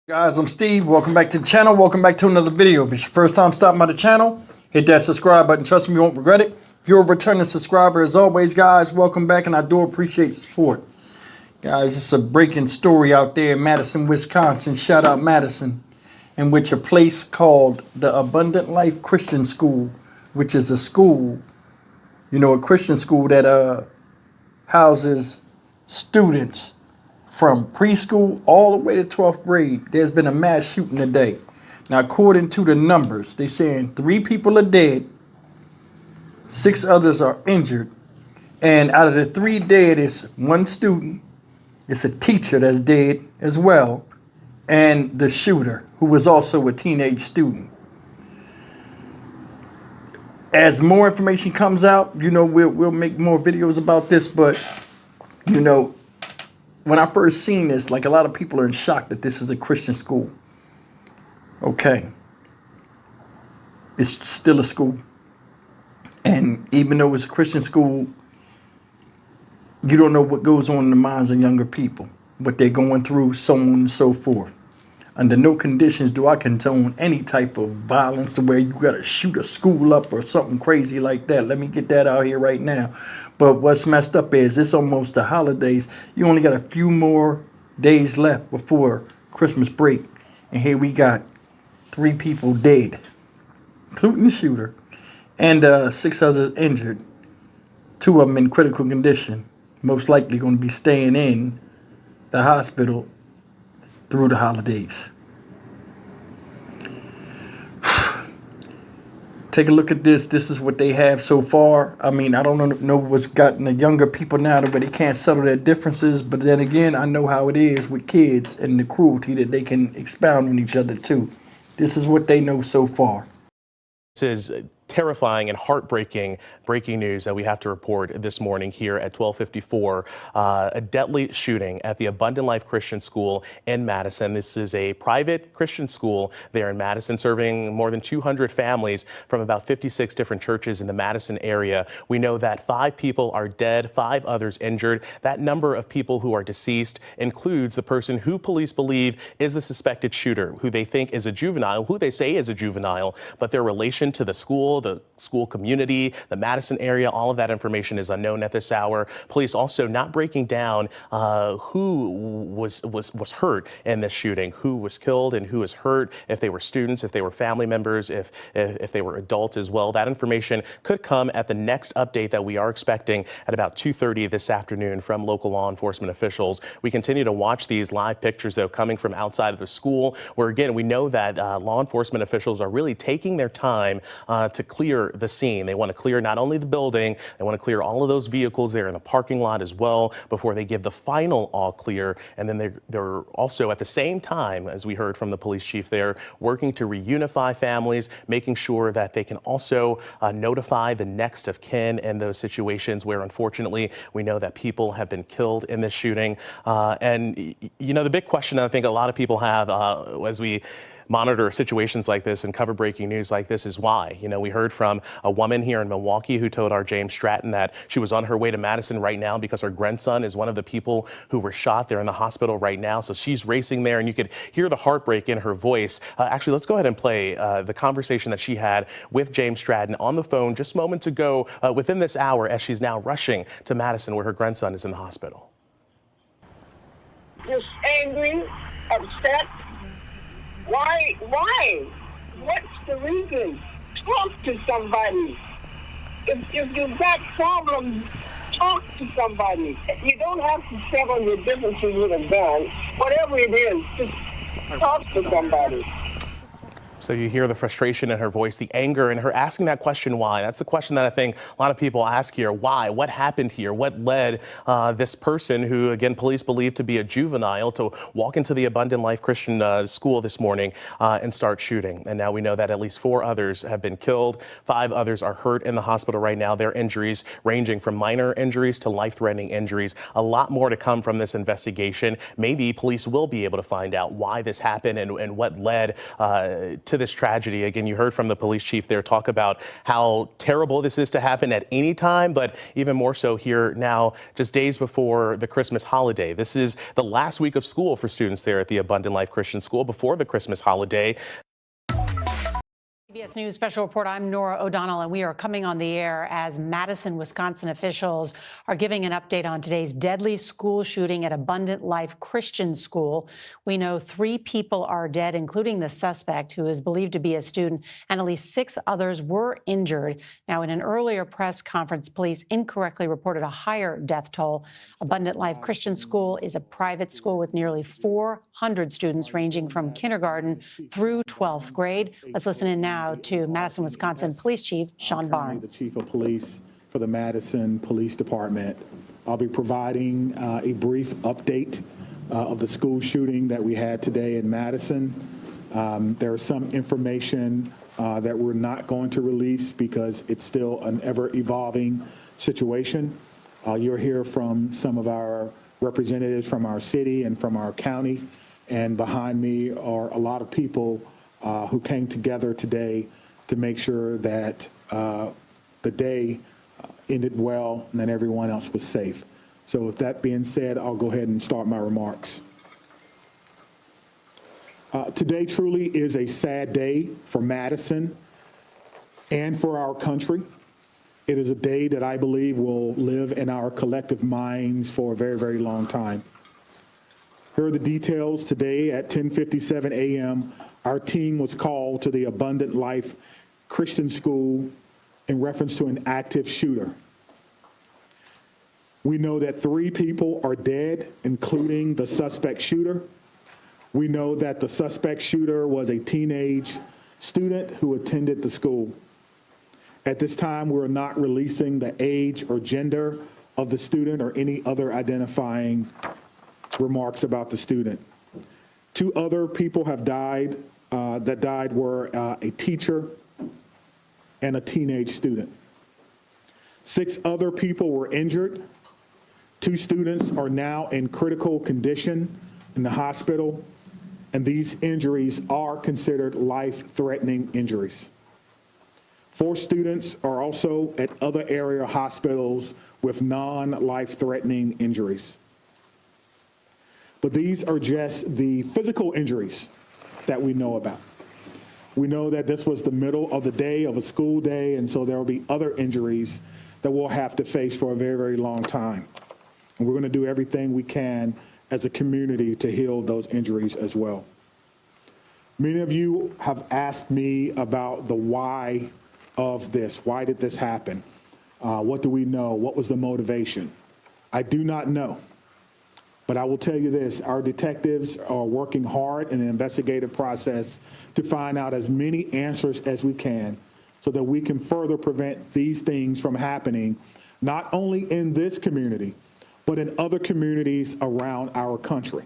Guys, I'm Steve. Welcome back to the channel. Welcome back to another video. If it's your first time stopping by the channel, hit that subscribe button. Trust me, you won't regret it. If you're a returning subscriber, as always, guys, welcome back, and I do appreciate the support. Guys, it's a breaking story out there in Madison, Wisconsin. Shout out Madison, in which a place called the Abundant Life Christian School, which is a school, a Christian school that houses students from preschool all the way to 12th grade. There's been a mass shooting today. Now, according to the numbers, they're saying 3 people are dead, 6 others are injured, and out of the 3 dead is 1 student, it's a teacher that's dead as well, and the shooter, who was also a teenage student. As more information comes out, we'll make more videos about this, but when I first seen this, like, a lot of people are in shock that this is a Christian school. Okay. It's still a school. And even though it's a Christian school, you don't know what goes on in the minds of younger people, what they're going through, so on and so forth. Under no conditions do I condone any type of violence to where you got to shoot a school up or something crazy like that. Let me get that out here right now. But what's messed up is it's almost the holidays. You only got a few more days left before Christmas break. And here we got 3 people dead, including the shooter, and 6 others injured. 2 of them in critical condition, most likely going to be staying in the hospital through the holidays. Take a look at this. This is what they have so far. I mean, I don't know what's gotten the younger people now to where they can't settle their differences. But then again, I know how it is with kids and the cruelty that they can expound on each other too. This is what they know so far. This is terrifying and heartbreaking breaking news that we have to report this morning here at 12:54. A deadly shooting at the Abundant Life Christian School in Madison. This is a private Christian school there in Madison, serving more than 200 families from about 56 different churches in the Madison area. We know that 5 people are dead, 5 others injured. That number of people who are deceased includes the person who police believe is the suspected shooter, who they think is a juvenile, who they say is a juvenile, but their relation to the school community, the Madison area, all of that information is unknown at this hour. Police also not breaking down who was hurt in this shooting, who was killed and who was hurt, if they were students, if they were family members, if they were adults as well. That information could come at the next update that we are expecting at about 2:30 this afternoon from local law enforcement officials. We continue to watch these live pictures, though, coming from outside of the school, where, again, we know that law enforcement officials are really taking their time to clear the scene. They want to clear not only the building, they want to clear all of those vehicles there in the parking lot as well before they give the final all clear. And then they're also, at the same time, as we heard from the police chief there, working to reunify families, making sure that they can also notify the next of kin in those situations where, unfortunately, we know that people have been killed in this shooting. And the big question I think a lot of people have as we monitor situations like this and cover breaking news like this is why. We heard from a woman here in Milwaukee who told our James Stratton that she was on her way to Madison right now because her grandson is one of the people who were shot. They're in the hospital right now. So she's racing there, and you could hear the heartbreak in her voice. Actually, let's go ahead and play the conversation that she had with James Stratton on the phone just moments ago within this hour, as she's now rushing to Madison where her grandson is in the hospital. Just angry, upset. Why? What's the reason? Talk to somebody. If you've got problems, talk to somebody. You don't have to settle your differences with a gun. Whatever it is, just talk to somebody. So you hear the frustration in her voice, the anger, and her asking that question, why? That's the question that I think a lot of people ask here. Why? What happened here? What led this person, who, again, police believe to be a juvenile, to walk into the Abundant Life Christian School this morning and start shooting? And now we know that at least 4 others have been killed. 5 others are hurt in the hospital right now. Their injuries ranging from minor injuries to life-threatening injuries. A lot more to come from this investigation. Maybe police will be able to find out why this happened and what led to to this tragedy. Again, you heard from the police chief there talk about how terrible this is to happen at any time, but even more so here now, just days before the Christmas holiday. This is the last week of school for students there at the Abundant Life Christian School before the Christmas holiday. CBS News Special Report, I'm Nora O'Donnell, and we are coming on the air as Madison, Wisconsin officials are giving an update on today's deadly school shooting at Abundant Life Christian School. We know 3 people are dead, including the suspect, who is believed to be a student, and at least 6 others were injured. Now, in an earlier press conference, police incorrectly reported a higher death toll. Abundant Life Christian School is a private school with nearly 400 students ranging from kindergarten through 12th grade. Let's listen in now to Madison, Wisconsin Police Chief Sean Barnes. The Chief of Police for the Madison Police Department. I'll be providing a brief update of the school shooting that we had today in Madison. There is some information that we're not going to release because it's still an ever-evolving situation. You'll hear from some of our representatives from our city and from our county, and behind me are a lot of people who came together today to make sure that the day ended well and that everyone else was safe. So with that being said, I'll go ahead and start my remarks. Today truly is a sad day for Madison and for our country. It is a day that I believe will live in our collective minds for a very, very long time. Here are the details. Today at 10:57 a.m., our team was called to the Abundant Life Christian School in reference to an active shooter. We know that 3 people are dead, including the suspect shooter. We know that the suspect shooter was a teenage student who attended the school. At this time, we're not releasing the age or gender of the student or any other identifying remarks about the student. 2 other people have died. That died were a teacher and a teenage student. 6 other people were injured. 2 students are now in critical condition in the hospital, and these injuries are considered life-threatening injuries. 4 students are also at other area hospitals with non-life-threatening injuries. But these are just the physical injuries that we know about. We know that this was the middle of the day of a school day, and so there will be other injuries that we'll have to face for a very, very long time. And we're going to do everything we can as a community to heal those injuries as well. Many of you have asked me about the why of this. Why did this happen? What do we know? What was the motivation? I do not know. But I will tell you this, our detectives are working hard in the investigative process to find out as many answers as we can so that we can further prevent these things from happening, not only in this community, but in other communities around our country.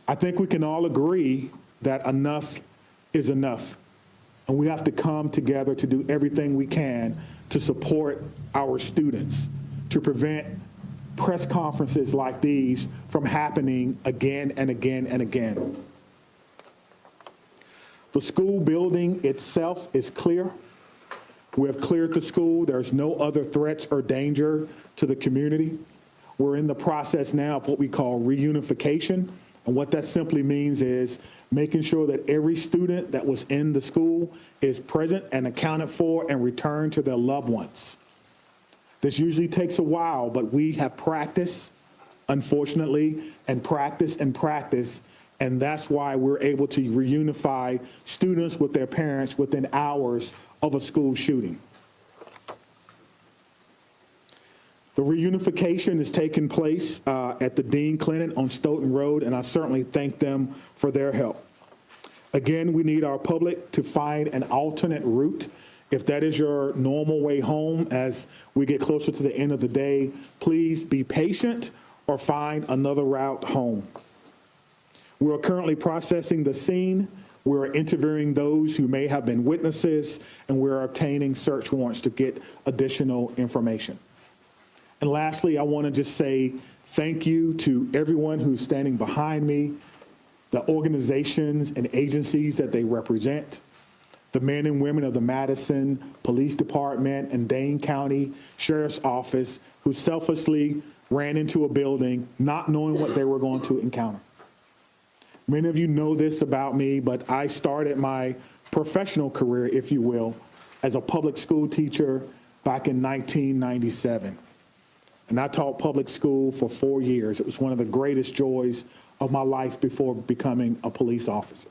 I think we can all agree that enough is enough, and we have to come together to do everything we can to support our students, to prevent press conferences like these from happening again and again and again. The school building itself is clear. We have cleared the school. There's no other threats or danger to the community. We're in the process now of what we call reunification. And what that simply means is making sure that every student that was in the school is present and accounted for and returned to their loved ones. This usually takes a while, but we have practiced, unfortunately, and practice, and that's why we're able to reunify students with their parents within hours of a school shooting. The reunification is taking place at the Dean Clinic on Stoughton Road, and I certainly thank them for their help. Again, we need our public to find an alternate route. If that is your normal way home as we get closer to the end of the day, please be patient or find another route home. We're currently processing the scene. We're interviewing those who may have been witnesses, and we're obtaining search warrants to get additional information. And lastly, I want to just say thank you to everyone who's standing behind me, the organizations and agencies that they represent, the men and women of the Madison Police Department and Dane County Sheriff's Office who selflessly ran into a building not knowing what they were going to encounter. Many of you know this about me, but I started my professional career, if you will, as a public school teacher back in 1997. And I taught public school for 4 years. It was one of the greatest joys of my life before becoming a police officer.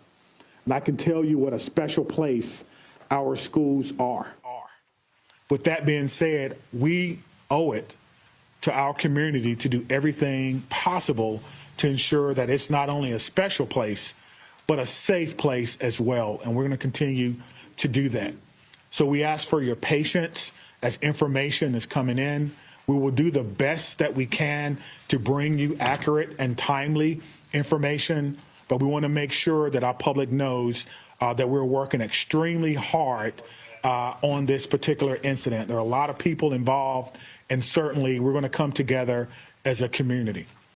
And I can tell you what a special place our schools are. With that being said, we owe it to our community to do everything possible to ensure that it's not only a special place, but a safe place as well. And we're going to continue to do that. So we ask for your patience as information is coming in. We will do the best that we can to bring you accurate and timely information, but we want to make sure that our public knows that we're working extremely hard on this particular incident. There are a lot of people involved, and certainly we're going to come together as a community.